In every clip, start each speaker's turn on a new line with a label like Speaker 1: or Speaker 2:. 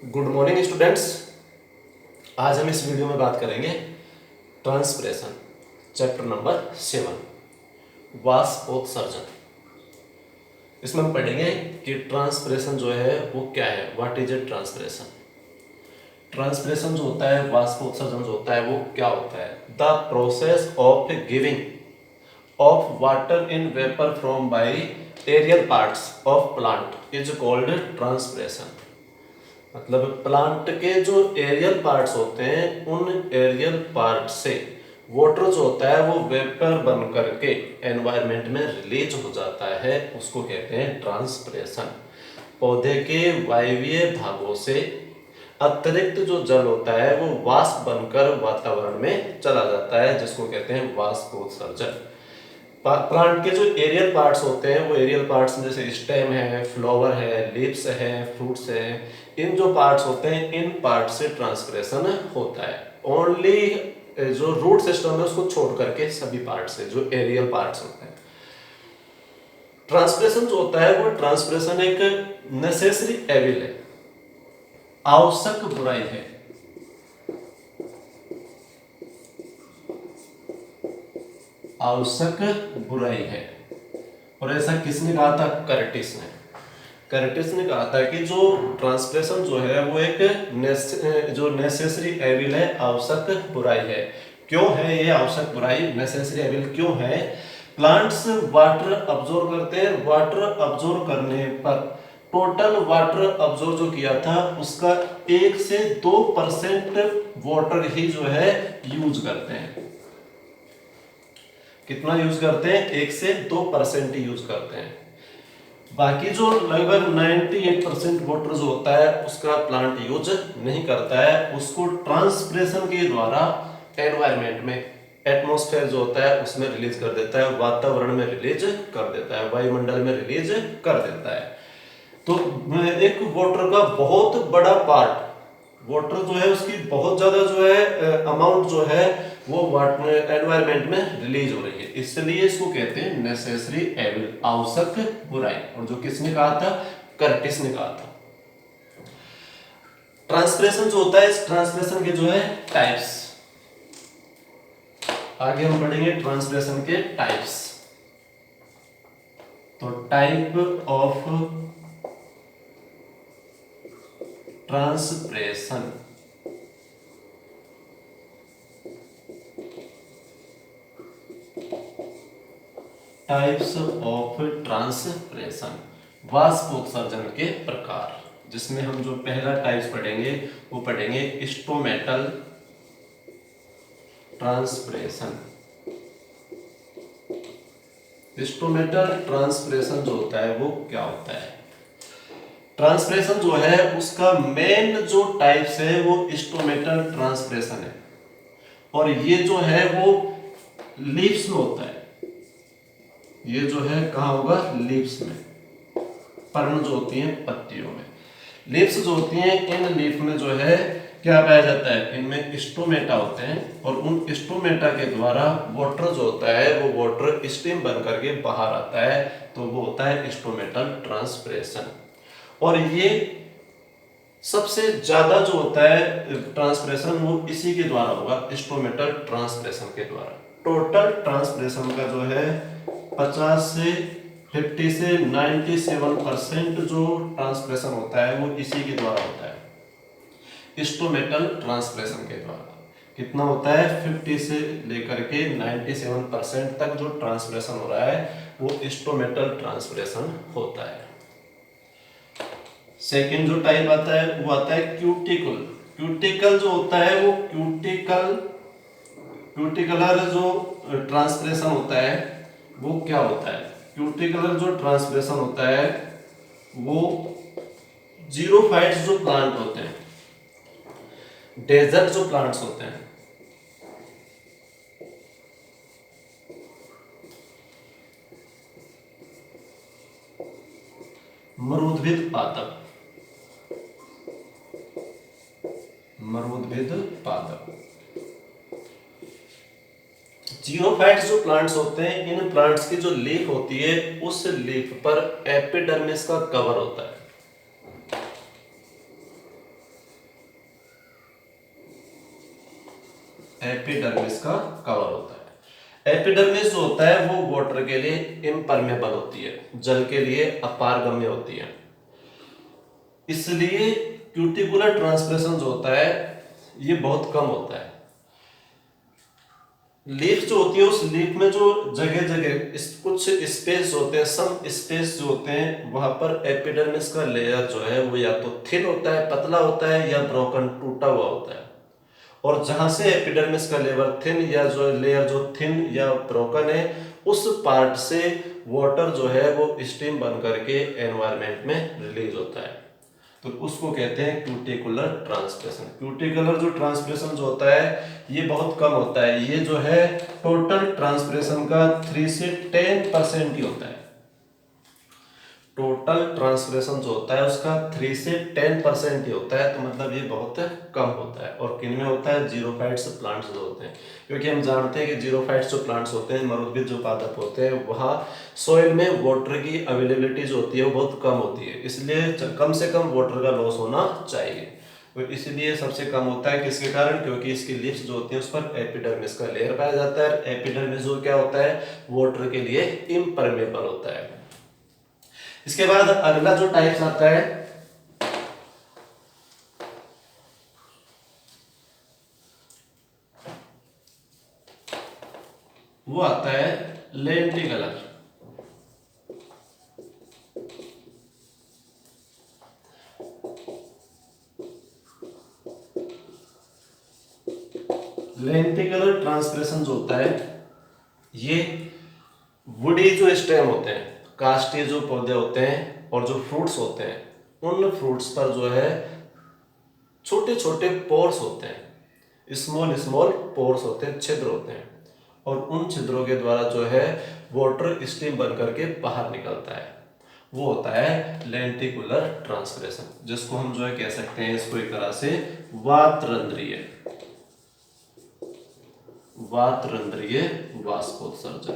Speaker 1: Good morning students. आज हम इस वीडियो में बात करेंगे ट्रांसपिरेशन, चैप्टर नंबर 7, वाष्पोत्सर्जन। इसमें हम पढ़ेंगे कि ट्रांसपिरेशन जो है वो क्या है, what is a transpiration. Transpiration जो होता है, वाष्पोत्सर्जन जो होता है वो क्या होता है? The process of giving of water in vapour from by aerial parts of plant is called transpiration. मतलब प्लांट के जो एरियल पार्ट्स होते हैं, उन एरियल पार्ट से वाटर जो होता है वो वेपर बन करके एनवायरनमेंट में रिलीज हो जाता है, उसको कहते हैं ट्रांसपिरेशन। पौधे के वायवीय भागों से अतिरिक्त जो जल होता है वो वाष्प बनकर वातावरण में चला जाता है, जिसको कहते हैं वाष्पोत्सर्जन। प्लांट के जो एरियल पार्ट्स होते हैं वो एरियल पार्ट्स में जैसे स्टेम है, फ्लावर है, लीव्स है, फ्रूट्स है, इन जो पार्ट्स होते हैं इन पार्ट से ट्रांसपिरेशन होता है। ओनली जो रूट सिस्टम है उसको छोड़ करके सभी पार्ट से जो एरियल पार्ट्स होते हैं। ट्रांसपिरेशन जो होता है वो ट्रांसपिरेशन एक नेसेसरी एविल है, आवश्यक बुराई है। आवश्यक बुराई है। और ऐसा किसने कहा था? कर्टिस ने। कर्टिस ने कहा था कि जो ट्रांसपिरेशन जो है वो एक जो नेसेसरी एविल है, आवश्यक बुराई है। क्यों है ये आवश्यक बुराई, नेसेसरी एविल क्यों है? प्लांट्स वाटर अब्जॉर्ब करते हैं, वाटर अब्जॉर्ब करने पर टोटल वाटर अब्जॉर्ब जो किया था उसका 1 से 2% वाटर ही जो है यूज करते हैं। कितना यूज करते हैं? 1 से 2% ही यूज करते हैं। बाकी जो लगभग 98% वाटर जो होता है उसका प्लांट यूज नहीं करता है, उसको ट्रांसपिरेशन के द्वारा एनवायरनमेंट में, एटमॉस्फेयर जो होता है उसमें रिलीज कर देता है, वातावरण में रिलीज कर देता है, वायुमंडल में रिलीज कर देता है। तो एक वाटर का बहुत बड़ा पार्ट, वाटर जो है उसकी बहुत ज्यादा जो है अमाउंट जो है वो एनवायरनमेंट में रिलीज हो रही है, इसलिए इसको कहते हैं नेसेसरी एविल, आवश्यक बुराई। और जो किसने कहा था? कर्टिस ने कहा था। ट्रांसपिरेशन जो होता है, इस ट्रांसपिरेशन के जो है टाइप्स, आगे हम पढ़ेंगे ट्रांसपिरेशन के टाइप्स। तो type of transpiration, types of transpiration, वाष्पोत्सर्जन के प्रकार। जिसमें हम जो पहला टाइप्स पढ़ेंगे वो पढ़ेंगे स्टोमेटल ट्रांसपिरेशन। स्टोमेटल ट्रांसपिरेशन जो होता है वो क्या होता है? ट्रांसपिरेशन जो है उसका मेन जो टाइप्स है वो स्टोमेटल ट्रांसपिरेशन है, और ये जो है वो लीव्स में होता है। ये जो है कहाँ होगा? लीव्स में। पर्ण जो होती हैं पत्तियों में, लीव्स जो होती हैं, इन लीफ में जो है क्या पाया जाता है? इनमें स्टोमेटा होते हैं, और उन स्टोमेटा के द्वारा वाटर जो होता है वो वाटर स्टीम बन करके बाहर आता है, तो वो होता है स्टोमेटल ट्रांसपिरेशन। और ये सबसे ज्यादा जो होता है ट्रांसपिरेशन वो इसी के द्वारा होगा, स्टोमेटल ट्रांसपिरेशन के द्वारा। टोटल ट्रांसपिरेशन का जो है 50 से 97% जो ट्रांसपिरेशन होता है वो इसी के द्वारा होता है, स्टोमेटल ट्रांसपिरेशन के द्वारा। कितना होता है? 50 से लेकर के 97% तक जो ट्रांसपिरेशन हो रहा है वो स्टोमेटल ट्रांसपिरेशन होता है। सेकेंड जो टाइप आता है वो आता है क्यूटिकल। क्यूटिकल जो होता है वो क्यूटिकलर जो ट्रांसपिरेशन होता है वो क्या होता है? क्यूटिकलर जो ट्रांसपिरेशन होता है वो जीरोफाइट्स जो प्लांट होते हैं, डेजर्ट जो प्लांट्स होते हैं, मरुद्भिद पादप, मरुद्भिद पादप, जीरोफाइट्स जो प्लांट्स होते हैं, इन प्लांट्स की जो लीफ होती है उस लीफ पर एपिडर्मिस का कवर होता है। एपिडर्मिस का कवर होता है। एपिडर्मिस जो होता है वो वाटर के लिए इम्परमेबल होती है, जल के लिए अपारगम्य होती है, इसलिए क्यूटिकुलर ट्रांसप्रेशन जो होता है ये बहुत कम होता है। लीफ जो होती है उस लीफ में जो जगह जगह कुछ स्पेस होते हैं, सम स्पेस जो होते हैं वहां पर एपिडर्मिस का लेयर जो है वो या तो थिन होता है, पतला होता है, या ब्रोकन टूटा हुआ होता है। और जहां से एपिडर्मिस का लेयर थिन या जो लेयर जो थिन या ब्रोकन है उस पार्ट से वाटर जो है वो स्टीम बन करके एनवायरमेंट में रिलीज होता है, तो उसको कहते हैं क्यूटिकुलर ट्रांसप्रेशन। क्यूटिकुलर जो ट्रांसप्रेशन जो होता है ये बहुत कम होता है, ये जो है टोटल ट्रांसप्रेशन का 3 से 10% ही होता है। टोटल ट्रांसप्रेशन जो होता है उसका 3 से 10% ही होता है, तो मतलब ये बहुत कम होता है। और किन में होता है? जीरोफाइट्स प्लांट्स जो होते हैं, क्योंकि हम जानते हैं कि जीरोफाइट्स जो प्लांट्स होते हैं, मरुद्भिद जो पादप होते हैं, वहाँ सॉइल में वाटर की अवेलेबिलिटी जो होती है वो बहुत कम होती है, इसलिए कम से कम वाटर का लॉस होना चाहिए। तो इसलिए सबसे कम होता है, किसके कारण? क्योंकि इसकी लीव्स जो होती हैं उस पर एपिडर्मिस का लेयर पाया जाता है। एपिडर्मिस जो क्या होता है? वाटर के लिए इम्परमेबल होता है। इसके बाद अगला जो टाइप्स आता है वो आता है लेंटिकुलर। लेंटिकुलर ट्रांसप्रेशन जो होता है ये वुडी जो स्टेम होते हैं, काष्ठीय जो पौधे होते हैं और जो फ्रूट्स होते हैं, उन फ्रूट्स पर जो है छोटे छोटे पोर्स होते हैं, स्मॉल स्मॉल पोर्स होते हैं, छिद्र होते हैं, और उन छिद्रों के द्वारा जो है वाटर स्टीम बन करके बाहर निकलता है, वो होता है लेंटिकुलर ट्रांसप्रेशन, जिसको हम जो है कह सकते हैं इसको एक तरह से वातरंध्रीय वाष्पोत्सर्जन।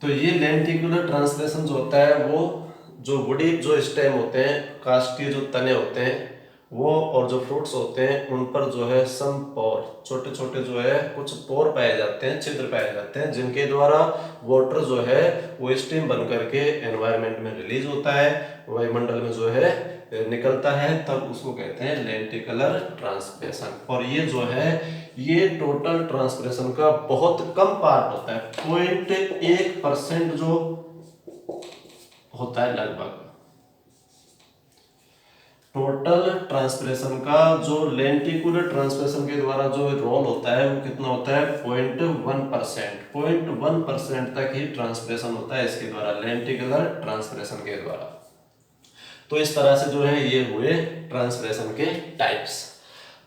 Speaker 1: तो ये लेंटिकुलर ट्रांसलेशन जो होता है वो जो वुडी जो स्टेम होते हैं, काष्ठीय जो तने होते हैं वो, और जो फ्रूट्स होते हैं उन पर जो है सम पोर, छोटे छोटे जो है कुछ पोर पाए जाते हैं, छिद्र पाए जाते हैं, जिनके द्वारा वाटर जो है वो स्टीम बन करके एनवायरनमेंट में रिलीज होता है, वायुमंडल में जो है निकलता है, तब उसको कहते हैं लेंटिकुलर ट्रांसप्रेशन। और ये जो है ये टोटल ट्रांसप्रेशन का बहुत कम पार्ट होता है, 0.1% जो होता है लगभग। टोटल ट्रांसप्रेशन का जो लेंटिकुलर ट्रांसप्रेशन के द्वारा जो रोल होता है वो कितना होता है? 0.1%। 0.1% तक ही ट्रांसप्रेशन होता है इसके द्वारा, लेंटिकुलर ट्रांसप्रेशन के द्वारा। तो इस तरह से जो है ये हुए ट्रांसप्रेशन के टाइप्स।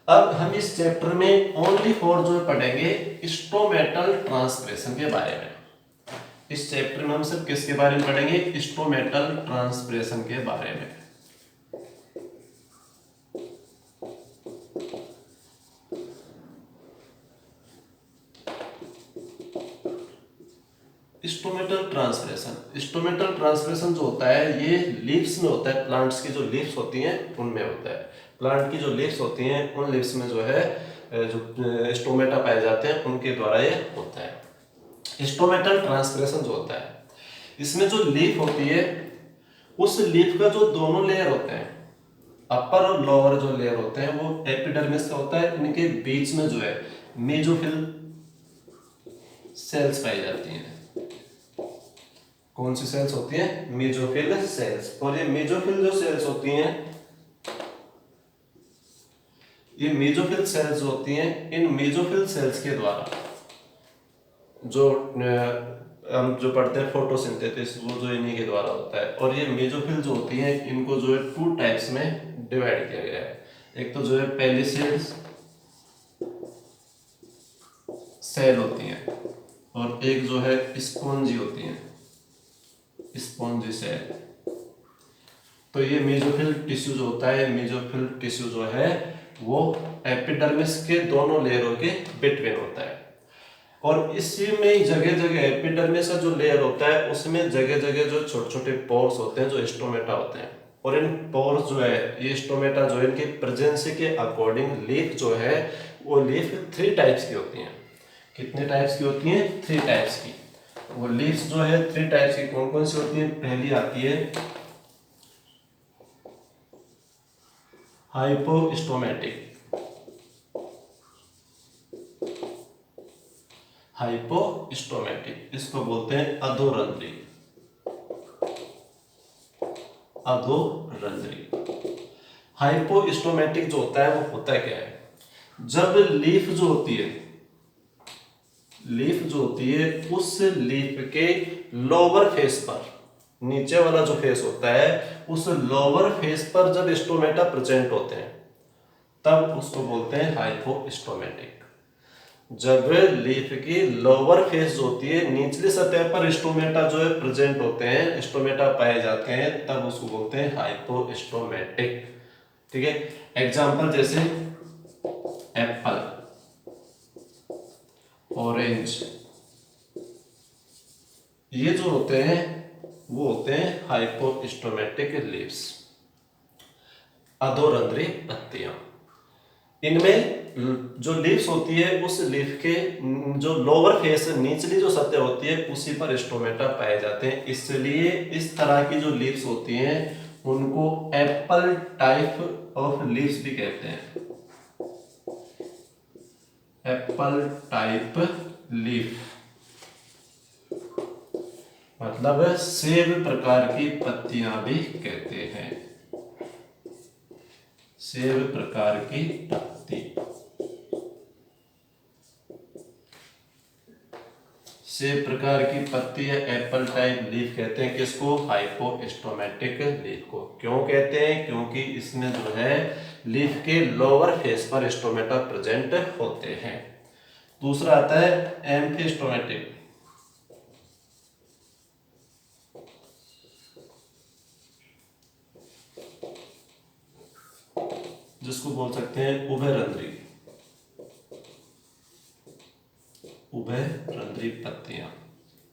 Speaker 1: अब हम इस चैप्टर में ओनली फॉर जो पढ़ेंगे स्टोमेटल ट्रांसप्रेशन के बारे में। इस चैप्टर में हम सिर्फ किसके बारे में पढ़ेंगे? स्टोमेटल ट्रांसप्रेशन के बारे में। स्टोमेटल ट्रांसप्रेशन जो होता है ये लीव्स में होता है, प्लांट्स की जो लीव्स होती हैं उनमें होता है। प्लांट की जो लीव्स होती हैं उन लीव्स में जो है जो स्टोमेटा पाए जाते हैं उनके द्वारा ये होता है। स्टोमेटल ट्रांसप्रेशन जो होता है इसमें जो लीफ होती है उस लीफ का जो दोनों लेयर होते हैं, अपर और लोअर जो लेयर होते हैं वो एपिडर्मिस का होता है, उनके बीच में जो है मेसोफिल सेल्स पाई जाती हैं। कौन सी सेल्स होती हैं? Mesophyll cells. और ये मेसोफिल जो सेल्स होती हैं, ये मेसोफिल सेल्स होती हैं, इन मेसोफिल सेल्स के द्वारा जो हम जो पढ़ते हैं फोटोसिंथेसिस, वो जो इन्हीं के द्वारा होता है। और ये मेसोफिल जो होती हैं इनको जो है 2 टाइप्स में डिवाइड किया गया है। एक तो जो है पेलिसेड्स सेल होती हैं और एक जो है स्पॉन्जी होती हैं, स्पॉन्जी सेल। तो ये मेसोफिल टिश्यू जो होता है, मेसोफिल टिश्यू जो है वो एपिडर्मिस के दोनों लेयरों के बिटवीन होता है। और इसी में जगह जगह एपिडर्मिस का जो लेयर होता है उसमें जगह जगह जो छोटे छोटे पोर्स होते हैं जो स्टोमेटा होते हैं, और इन पोर्स जो है, ये स्टोमेटा जो है, इनके प्रेजेंसी के अकॉर्डिंग लीफ जो है वो लीफ 3 टाइप्स की होती हैं। कितने टाइप्स की होती हैं? 3 टाइप्स की। वो लीव्स जो है 3 टाइप्स की कौन कौन सी होती है? पहली आती है हाइपोस्टोमेटिक। हाइपोस्टोमेटिक इसको बोलते हैं अधोरंध्री। अधोरंध्री। हाइपोस्टोमेटिक जो होता है वो होता क्या है? जब लीफ जो होती है, लीफ जो होती है उस लीफ के लोअर फेस पर, नीचे वाला जो फेस होता है उस लोअर फेस पर जब स्टोमेटा प्रेजेंट होते हैं तब उसको बोलते हैं हाइपोस्टोमेटिक। जब लीफ की लोअर फेस जो होती है, निचली सतह पर स्टोमेटा जो है प्रेजेंट होते हैं, स्टोमेटा पाए जाते हैं, तब उसको बोलते हैं हाइपोस्टोमेटिक। ठीक है, एग्जांपल जैसे एप्पल, ऑरेंज, ये जो होते हैं वो होते हैं हाइपोस्टोमेटिक लीव्स, अधोरंध्री पत्तियां। इनमें जो लीव्स होती है उस लीफ के जो लोअर फेस, निचली जो सतह होती है उसी पर स्टोमेटा पाए जाते हैं। इसलिए इस तरह की जो लीव्स होती हैं उनको एप्पल टाइप ऑफ लीव्स भी कहते हैं। एप्पल टाइप लीफ मतलब सेब प्रकार की पत्तियां भी कहते हैं। सेब प्रकार की पत्ती, सेब प्रकार की पत्ती है एप्पल टाइप लीफ कहते हैं। किसको? हाइपोस्टोमेटिक लीफ को। क्यों कहते हैं? क्योंकि इसमें जो है लीफ के लोअर फेस पर स्टोमेटा प्रेजेंट होते हैं। दूसरा आता है एम्फिस्टोमेटिक, जिसको बोल सकते हैं उभयरंध्री, उभयरंध्री पत्तियां।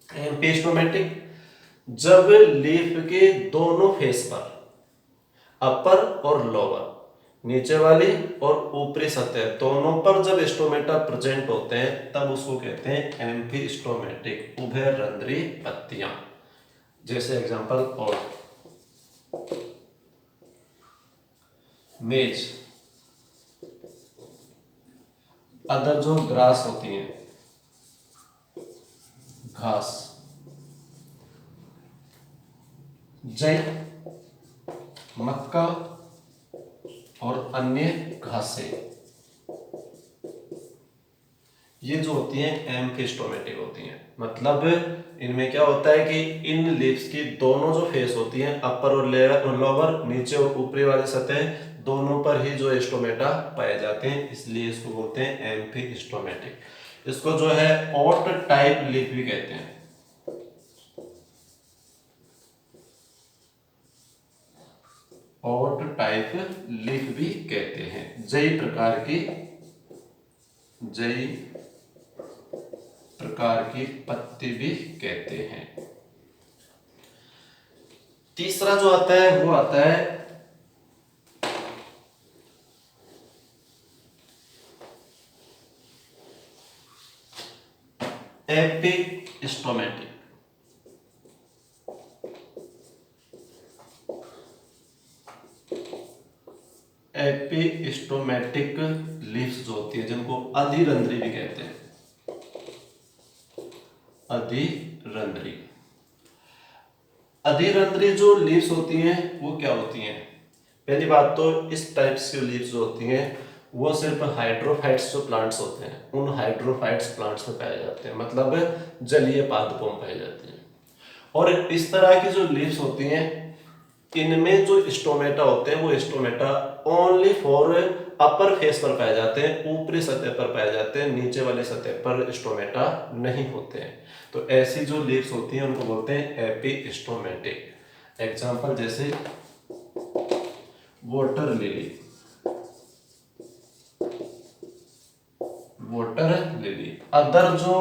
Speaker 1: एम्फिस्टोमेटिक जब लीफ के दोनों फेस पर, अपर और लोअर, नीचे वाली और ऊपरी सतह दोनों पर जब स्टोमेटा प्रेजेंट होते हैं तब उसको कहते हैं एम्फिस्टोमेटिक, उभयरंध्री पत्तियां। जैसे एग्जांपल और मेज, अदर जो ग्रास होती हैं, घास, जै, मक्का और अन्य घासें, ये जो होती हैं एम्फिस्टोमेटिक होती हैं। मतलब इनमें क्या होता है कि इन लीव्स की दोनों जो फेस होती हैं, अपर और लोअर, नीचे और ऊपरी वाली सतह, दोनों पर ही जो स्टोमेटा पाए जाते हैं, इसलिए इसको बोलते हैं एम्फिस्टोमेटिक। इसको जो है ओट टाइप लीफ भी कहते हैं। ओट टाइप लीफ भी कहते हैं। जई प्रकार की, जई प्रकार की पत्ती भी कहते हैं। तीसरा जो आता है वो आता है एपिस्टोमेटिक। एपिस्टोमेटिक लीव्स जो होती है, जिनको अधिरंध्री भी कहते हैं, अधिरंध्री। अधिरंध्री जो लीव्स होती हैं वो क्या होती हैं? पहली बात तो इस टाइप्स की लीव्स जो होती हैं वो सिर्फ हाइड्रोफाइट्स जो प्लांट्स होते हैं उन हाइड्रोफाइट्स प्लांट्स में पाए जाते हैं, मतलब जलीय पादपों में पाई जाती हैं। और इस तरह की जो लीव्स होती हैं इनमें जो स्टोमेटा होते हैं वो stomata only for upper face पर पाए जाते हैं, ऊपरी सतह पर पाए जाते हैं, नीचे वाली सतह पर स्टोमेटा नहीं होते हैं। तो ऐसी जो लीव्स होती हैं उनको बोलते हैं एपिस्टोमेटिक। एग्जांपल जैसे water lily, water lily. Other जो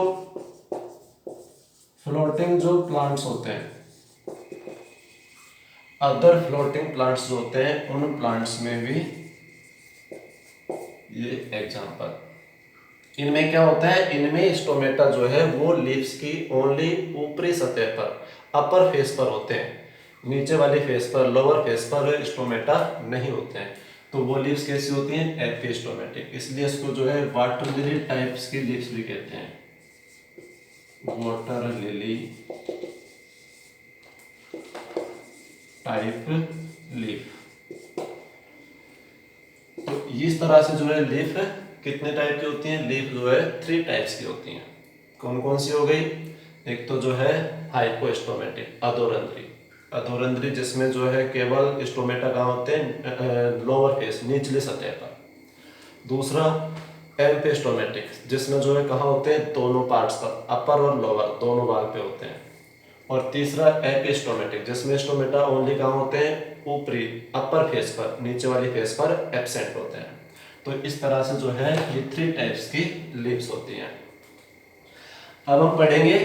Speaker 1: फ्लोटिंग जो प्लांट्स होते हैं अदर फ्लोटिंग प्लांट्स जो होते हैं उन प्लांट्स में भी, ये एग्जांपल, इनमें क्या होता है, इनमें स्टोमेटा जो है वो लीव्स की ओनली ऊपरी सतह पर, अपर फेस पर होते हैं, नीचे वाली फेस पर, लोअर फेस पर स्टोमेटा नहीं होते हैं। तो वो लीव्स कैसी होती हैं, एपिस्टोमेटिक, इसलिए इसको जो है वाटर लिली टाइप्स की लीव्स भी कहते हैं, वाटर लिली टाइप लीफ। तो इस तरह से जो है लीफ कितने टाइप की होती हैं, लीफ जो है 3 टाइप्स की होती हैं। कौन कौन सी हो गई, एक तो जो है हाइपोस्टोमेटिक, अधोरंध्री, अधोरंध्री जिसमें जो है केवल स्टोमेटा कहाँ होते हैं, लोअर फेस, निचले सतह पर। दूसरा एम्पेस्टोमेटिक, जिसमें जो है कहाँ होते हैं, दोनों पार्ट्स पर, अपर और लोअर दोनों भाग पे होते हैं। और तीसरा एपिस्टोमेटिक, जिसमें स्टोमेटा ओनली कहाँ होते हैं, ऊपरी अपर फेस पर, नीचे वाली फेस पर एब्सेंट होते हैं। तो इस तरह से जो है ये 3 टाइप्स की लीव्स होती हैं। अब हम पढ़ेंगे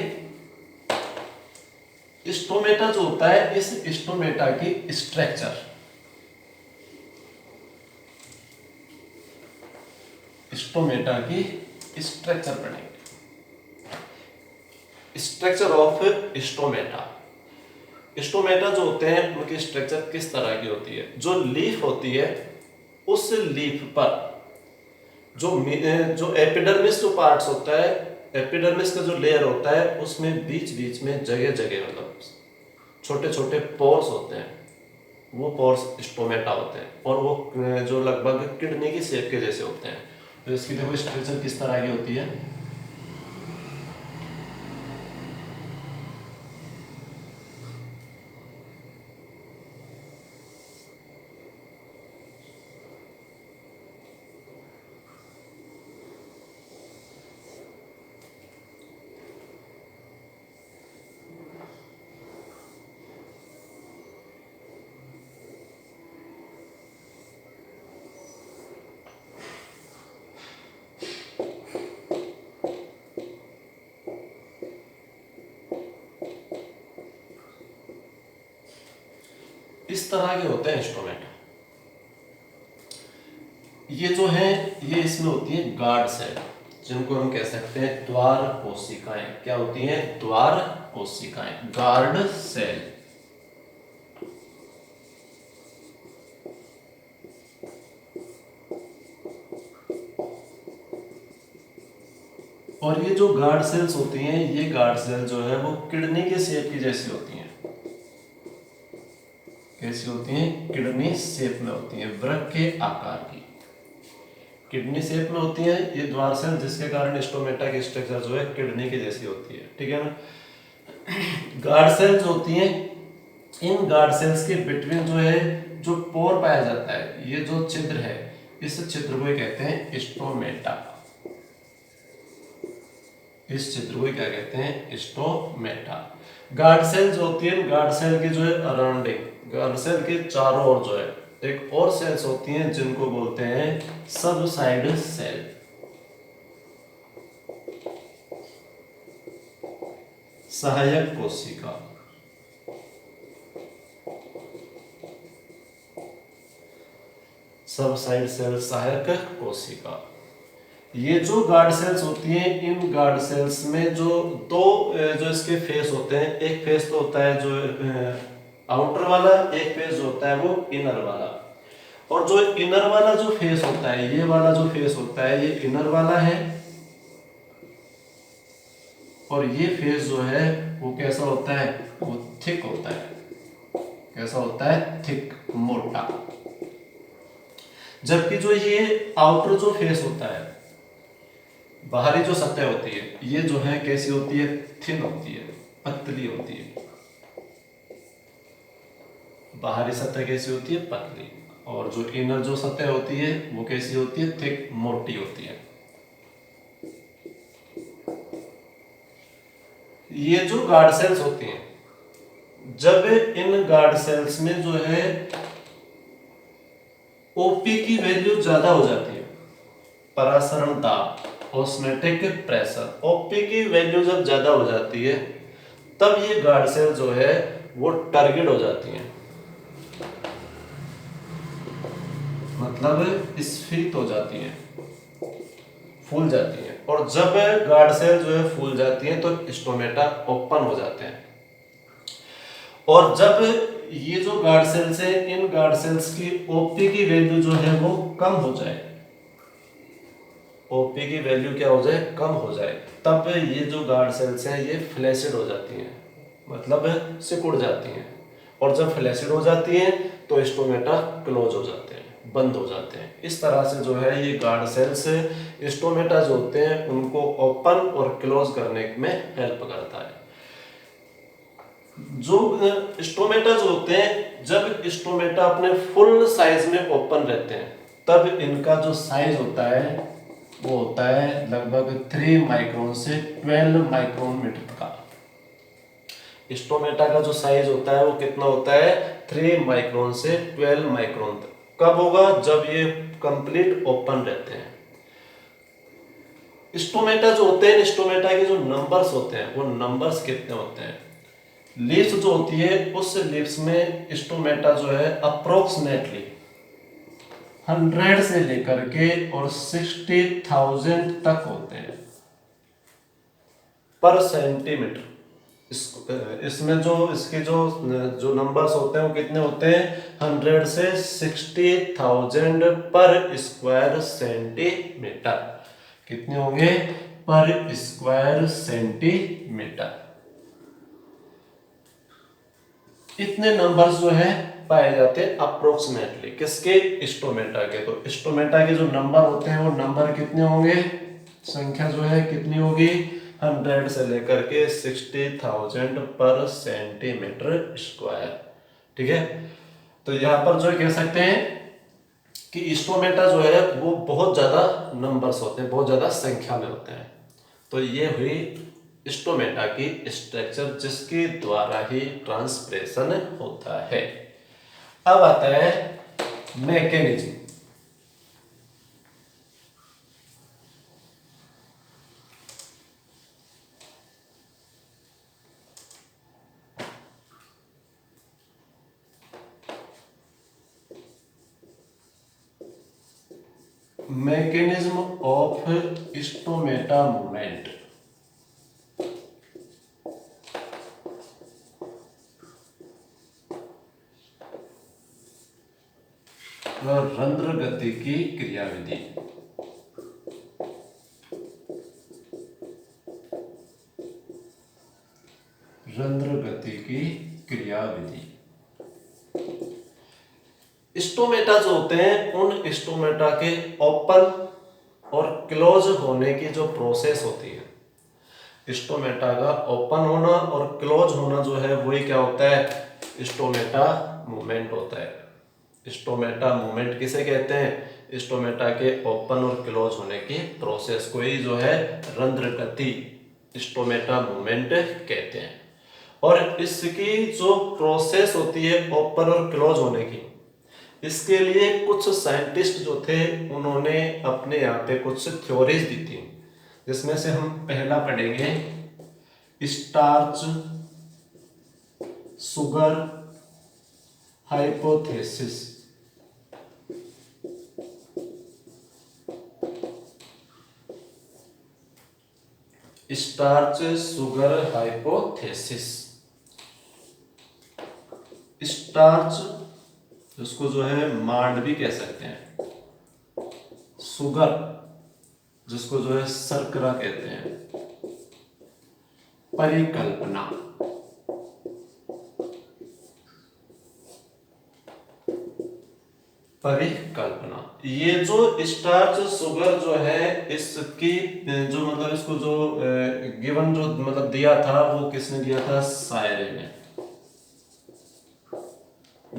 Speaker 1: स्टोमेटा जो होता है, इस स्टोमेटा की स्ट्रक्चर, स्टोमेटा की स्ट्रक्चर पढ़ेंगे। स्ट्रक्चर ऑफ स्टोमेटा, स्टोमेटा जो होते हैं उनकी स्ट्रक्चर किस तरह की होती है, जो लीफ होती है उस लीफ पर जो एपिडर्मिस जो पार्ट्स होता है, एपिडर्मिस का जो लेयर होता है उसमें बीच बीच में जगह जगह मतलब छोटे छोटे पोर्स होते हैं, वो पोर्स स्टोमेटा होते हैं, और वो जो लगभग किडनी की शेप के जैसे होते हैं। तो इसकी देखो स्ट्रक्चर किस तरह की होती है। इस तरह के होते हैं स्टोमेटा। ये जो है ये इसमें होती है गार्ड सेल, जिनको हम कह सकते हैं द्वार कोशिकाएं। क्या होती हैं, द्वार कोशिकाएं, गार्ड सेल। और ये जो गार्ड सेल्स होती हैं, ये गार्ड सेल जो है वो किडनी के शेप की जैसी होती हैं। कैसी होती हैं, किडनी शेप में होती हैं, वृक्क के आकार की किडनी शेप में होती है ये द्वार सेल, जिसके कारण स्टोमेटा की स्ट्रक्चर जो है किडनी की जैसी होती है। ठीक है ना। गार्ड सेल्स होती हैं, इन गार्ड सेल्स के बिटवीन जो है जो पोर पाया जाता है, ये जो छिद्र है, इस छिद्र को कहते हैं स्टोमेटा। इस छिद्र को क्या कहते हैं, स्टोमेटा। गार्ड सेल जो होती है, गार्ड सेल की जो है अराउंडिंग, गार्ड सेल के चारों ओर जो है एक और सेल्स होती हैं जिनको बोलते हैं सबसाइड सेल। सहायक कोशिका, सबसाइड सेल, सहायक कोशिका। ये जो गार्ड सेल्स होती हैं, इन गार्ड सेल्स में जो जो इसके फेस होते हैं, एक फेस तो होता है जो आउटर वाला, एक फेस जो होता है वो इनर वाला। और जो इनर वाला जो फेस होता है, ये वाला जो फेस होता है, ये इनर वाला है। और ये फेस जो है वो कैसा होता है, वो थिक होता है। कैसा होता है, थिक, मोटा। जबकि जो ये आउटर जो फेस होता है, बाहरी जो सतह होती है, ये जो है कैसी होती है, थिन होती है, पतली होती है। बाहरी सतह कैसी होती है, पतली। और जो इनर जो सतह होती है वो कैसी होती है, थिक, मोटी होती है। ये जो गार्ड सेल्स होती हैं, जब इन गार्ड सेल्स में जो है ओपी की वैल्यू ज्यादा हो जाती है, परासरण दाब, ऑस्मेटिक प्रेशर, ओपी की वैल्यू जब ज्यादा हो जाती है, तब ये गार्ड सेल जो है वो टारगेट हो जाती हैं। मतलब स्फीत हो जाती हैं, फूल जाती हैं। और जब गार्ड सेल जो है फूल जाती हैं तो स्टोमेटा ओपन हो जाते हैं। और जब ये जो गार्ड सेल्स है, इन गार्ड सेल्स की ओपी की वैल्यू जो है वो कम हो जाए, ओपी की वैल्यू क्या हो जाए, कम हो जाए, तब ये जो गार्ड सेल्स हैं ये फ्लैसिड हो जाती हैं, मतलब सिकुड़ जाती हैं। और जब फ्लैसिड हो जाती हैं तो स्टोमेटा क्लोज हो जाते हैं, बंद हो जाते हैं। इस तरह से जो है ये गार्ड सेल्स स्टोमेटा जो होते हैं उनको ओपन और क्लोज करने में हेल्प करता है। जो स्टोमेटा जो होते हैं, जब स्टोमेटा अपने फुल साइज में ओपन रहते हैं तब इनका जो साइज होता है वो होता है लगभग 3 माइक्रोन से 12 माइक्रोन मीटर का। स्टोमेटा का जो साइज होता है वो कितना होता है, 3 माइक्रोन से 12 माइक्रोन तक। कब होगा, जब ये कंप्लीट ओपन रहते हैं। स्टोमेटा जो होते हैं, स्टोमेटा के जो नंबर्स होते हैं वो नंबर्स कितने होते हैं, लीव्स जो होती है उस लीव्स में स्टोमेटा जो है अप्रोक्सीमेटली 100 से लेकर के और 60,000 तक होते हैं पर सेंटीमीटर। इसमें जो इसके जो नंबर्स होते हैं वो कितने होते हैं, 100 से 60,000 पर स्क्वायर सेंटीमीटर। कितने होंगे, पर स्क्वायर सेंटीमीटर। इतने नंबर्स जो है पाए जाते हैं अप्रोक्सीमेटली, किसके, स्टोमेटा के। तो स्टोमेटा के जो नंबर होते हैं वो नंबर कितने होंगे, संख्या जो है कितनी होगी, 100 से लेकर के 60,000 पर सेंटीमीटर स्क्वायर। ठीक है, तो यहाँ पर जो कह सकते हैं कि स्टोमेटा जो है वो बहुत ज्यादा नंबर्स होते हैं, बहुत ज्यादा संख्या में होते हैं। तो ये हुई स्टोमेटा की स्ट्रक्चर, जिसके द्वारा ही ट्रांसप्रेशन होता है। अब आता है mechanism. Mechanism of stomata movement. रंध्र गति की क्रियाविधि। रंध्र गति की क्रियाविधि। स्टोमेटा जो होते हैं उन स्टोमेटा के ओपन और क्लोज होने की जो प्रोसेस होती है, स्टोमेटा का ओपन होना और क्लोज होना जो है वही क्या होता है, स्टोमेटा मूवमेंट होता है। स्टोमेटा मूवमेंट किसे कहते हैं, स्टोमेटा के ओपन और क्लोज होने की प्रोसेस को ही जो है रंध्र गति, स्टोमेटा मूवमेंट कहते हैं। और इसकी जो प्रोसेस होती है ओपन और क्लोज होने की, इसके लिए कुछ साइंटिस्ट जो थे उन्होंने अपने यहाँ पे कुछ थ्योरीज दी थी, जिसमें से हम पहला पढ़ेंगे starch sugar hypothesis. Starch sugar hypothesis. Starch जिसको जो है मांड भी कह सकते हैं, सुगर जिसको जो है शर्करा कहते हैं। परिकल्पना, परिकल्पना। ये जो स्टार्च सुगर जो है इसकी जो मतलब इसको जो गिवन जो मतलब दिया था वो किसने दिया था, सायरे ने।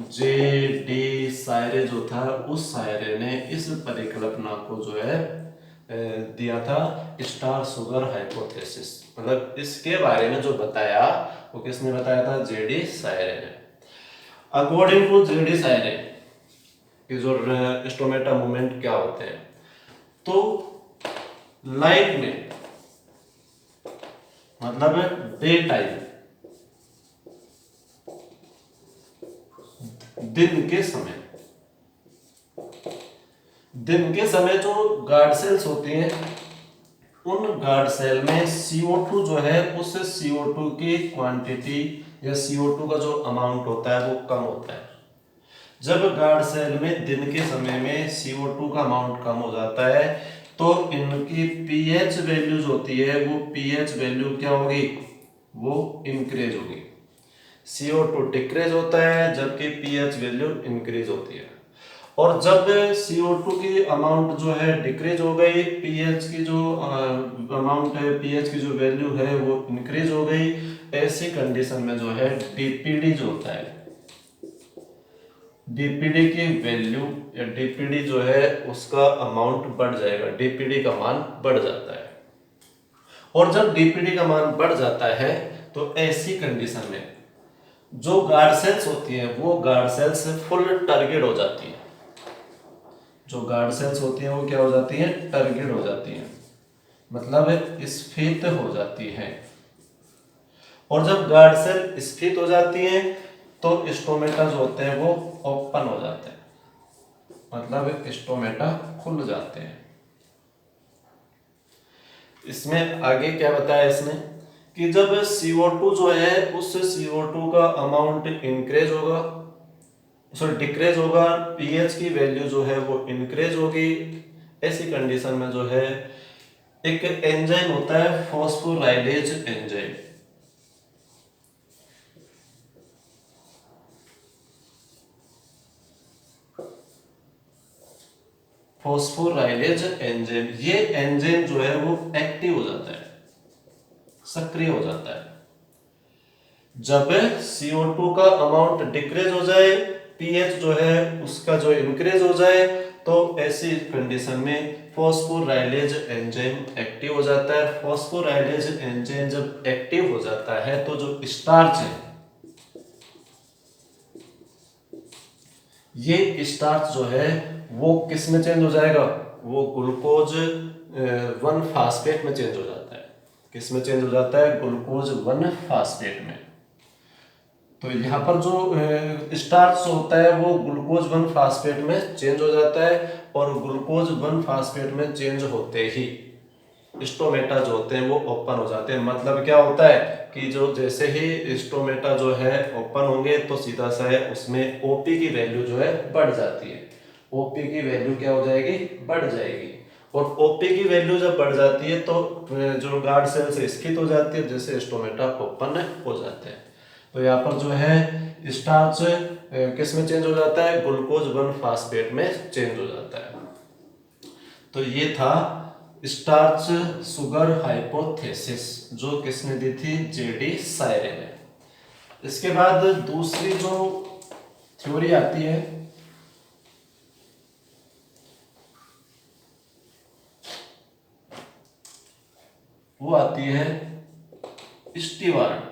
Speaker 1: J.D. सायरे जो था उस सायरे ने इस परिकल्पना को जो है दिया था स्टार सुगर हाइपोथेसिस। मतलब इसके बारे में जो बताया वो किसने बताया था, J.D. सायरे ने। According to J.D. सायरे कि जो स्टोमेटा मूवमेंट क्या होते हैं, तो लाइट में मतलब डे टाइम, दिन के समय दिन के समय जो गार्ड सेल्स होती हैं, उन गार्ड सेल में CO2 जो है, उस CO2 की क्वांटिटी या CO2 का जो अमाउंट होता है वो कम होता है। जब गार्ड सेल में दिन के समय में CO2 का अमाउंट कम हो जाता है तो इनकी pH वैल्यूज होती है, वो pH वैल्यू क्या होगी, वो इंक्रीज होगी। CO2 डिक्रीज होता है जबकि pH वैल्यू इंक्रीज होती है। और जब CO2 की अमाउंट जो है डिक्रीज हो गई, pH की जो अमाउंट है, pH की जो वैल्यू है वो इंक्रीज हो गई, ऐसी कंडीशन में जो है DPD जो होता है, DPD की वैल्यू या DPD जो है उसका अमाउंट बढ़ जाएगा, DPD का मान बढ़ जाता है। और जब DPD का मान बढ़ जाता है तो ऐसी कंडीशन में जो गार्ड सेल्स होती हैं वो गार्ड सेल्स फुल टारगेट हो जाती हैं। जो गार्ड सेल्स होती हैं वो क्या हो जाती हैं, टारगेट हो जाती हैं, मतलब स्फीत हो जाती हैं। और जब गार्ड सेल स्फीत हो जाती हैं तो स्टोमेटा जो होते हैं वो ओपन हो जाते हैं, मतलब स्टोमेटा खुल जाते हैं। इसमें आगे क्या बताया इसने कि जब CO2 जो है उस CO2 का अमाउंट इंक्रीज होगा, सॉरी डिक्रीज होगा, pH की वैल्यू जो है वो इंक्रीज होगी। ऐसी कंडीशन में जो है एक एंजाइम होता है फॉस्फोराइलेज एंजाइम, फॉस्फोराइलेज एंजाइम, ये एंजाइम जो है वो एक्टिव हो जाता है, सक्रिय हो जाता है। जब CO2 का अमाउंट डिक्रीज हो जाए, pH जो है उसका जो इंक्रीज हो जाए, तो ऐसी कंडीशन में फॉस्फोराइलेज एंजाइम एक्टिव हो जाता है। फॉस्फोराइलेज एंजाइम जब एक्टिव हो जाता है तो जो स्टार्च है, ये स्टार्च जो है वो किस में चेंज हो जाएगा, वो ग्लूकोज 1 फास्फेट में चेंज हो जाता है। किस में चेंज हो जाता है, ग्लूकोज 1 फास्फेट में। तो यहाँ पर जो स्टार्च होता है वो ग्लूकोज 1 फास्फेट में चेंज हो जाता है, और ग्लूकोज 1 फास्फेट में चेंज होते ही स्टोमेटा जो होते हैं वो ओपन हो जाते हैं। मतलब क्या होता है कि जो जैसे ही स्टोमेटा जो है ओपन होंगे तो सीधा सा है उसमें ओपी की वैल्यू जो है बढ़ जाती है। ओपी की वैल्यू क्या हो जाएगी, बढ़ जाएगी। और ओपी की वैल्यू जब बढ़ जाती है तो जो गार्ड सेल से स्थित हो जाती है, जैसे स्टोमेटा ओपन हो जाते हैं। तो यहाँ पर जो है स्टार्च किस में चेंज हो जाता है, ग्लूकोज 1 फास्फेट में चेंज हो जाता है। तो ये था स्टार्च शुगर हाइपोथेसिस, जो किसने दी थी, जेडी सायरे ने। इसके बाद दूसरी जो थ्योरी आती है वो आती है स्टीवार्ड।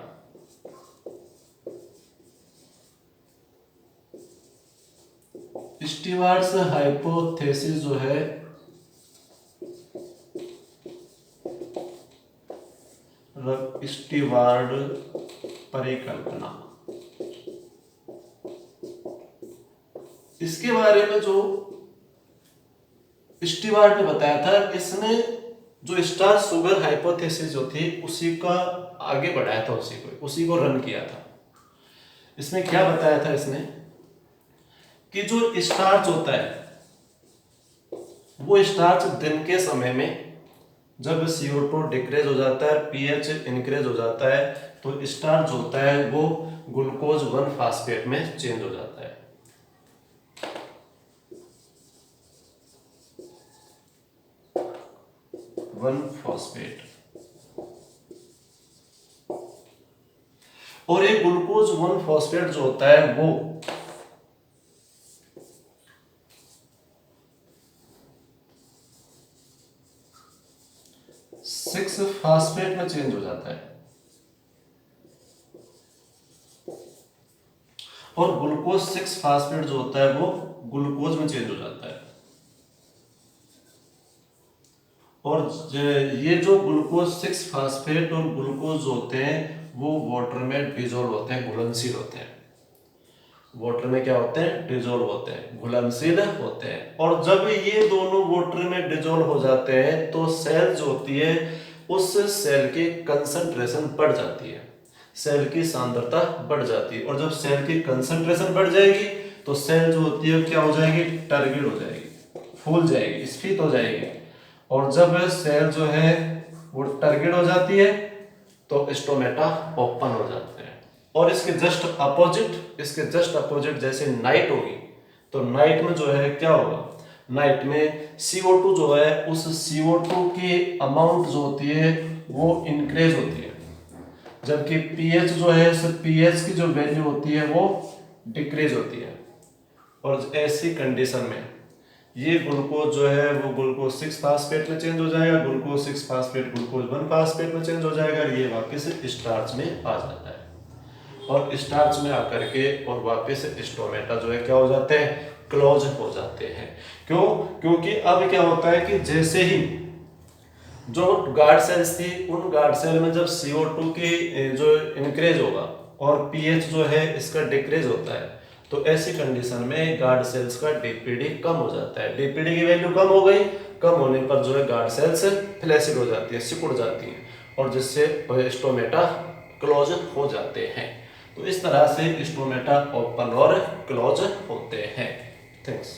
Speaker 1: स्टीवार्ड्स हाइपोथेसिस जो है स्टीवार्ड परिकल्पना, इसके बारे में जो स्टीवार्ड ने बताया था, इसने जो स्टार शुगर हाइपोथेसिस जो थी उसी का आगे बढ़ाया था, उसी को रन किया था। इसमें क्या बताया था इसने कि जो स्टार्च होता है वो स्टार्च दिन के समय में जब CO2 डिक्रीज हो जाता है, pH इंक्रीज हो जाता है, तो स्टार्च होता है वो ग्लूकोज 1 फास्फेट में चेंज हो जाता है। फॉस्फेट, और ये ग्लूकोज 1 फॉस्फेट जो होता है वो 6 फास्फेट में चेंज हो जाता है, और ग्लूकोज 6 फास्फेट जो होता है वो ग्लूकोज में चेंज हो जाता है। और ये जो ग्लूकोज 6 फास्फेट और ग्लूकोज होते हैं वो वाटर में डिसॉल्व होते हैं, घुलनशील होते हैं। वाटर में क्या होते हैं, डिजोल्व होते हैं, घुलनशील होते हैं। और जब ये दोनों वाटर में डिजोल्व हो जाते हैं तो सेल जो होती है उस सेल की कंसंट्रेशन बढ़ जाती है, सेल की सांद्रता बढ़ जाती है। और जब सेल की कंसंट्रेशन बढ़ जाएगी तो सेल जो होती है क्या हो जाएगी, टर्गिड हो जाएगी, फूल जाएगी, स्फीत हो जाएगी। और जब सेल जो है वो टर्गिड हो जाती है तो स्टोमेटा ओपन हो जाते हैं। और इसके जस्ट अपोजिट जैसे नाइट होगी तो नाइट में जो है क्या होगा, नाइट में CO2 जो है उस CO2 की अमाउंट जो होती है वो इंक्रीज होती है, जबकि पीएच जो है पीएच की जो वैल्यू होती है वो डिक्रीज होती है। और ऐसी कंडीशन में ये ग्लूकोज जो है वो ग्लूकोज 6 फास्फेट में चेंज हो जाएगा, ग्लूकोज 6 फास्फेट ग्लूकोज 1 फास्फेट में चेंज हो जाएगा, ये वापस स्टार्च में आ जाता है। और स्टार्च में आकर के और वापस स्टोमेटा जो है क्या हो जाते हैं, क्लोज हो जाते हैं। क्यों, क्योंकि अब क्या होता है कि जैसे ही जो गार्ड सेल्स थी उन गार्ड सेल में जब CO2 की जो इंक्रीज होगा और पीएच जो है इसका डिक्रीज होता है तो ऐसी कंडीशन में गार्ड सेल्स का डीपीडी कम हो जाता है। डीपीडी की वैल्यू कम हो गई, कम होने पर जो है गार्ड सेल्स फ्लैसिड हो जाती है, सिकुड़ जाती है और जिससे स्टोमेटा क्लोज हो जाते हैं। तो इस तरह से स्टोमेटा ओपन और क्लोज होते हैं। थैंक्स।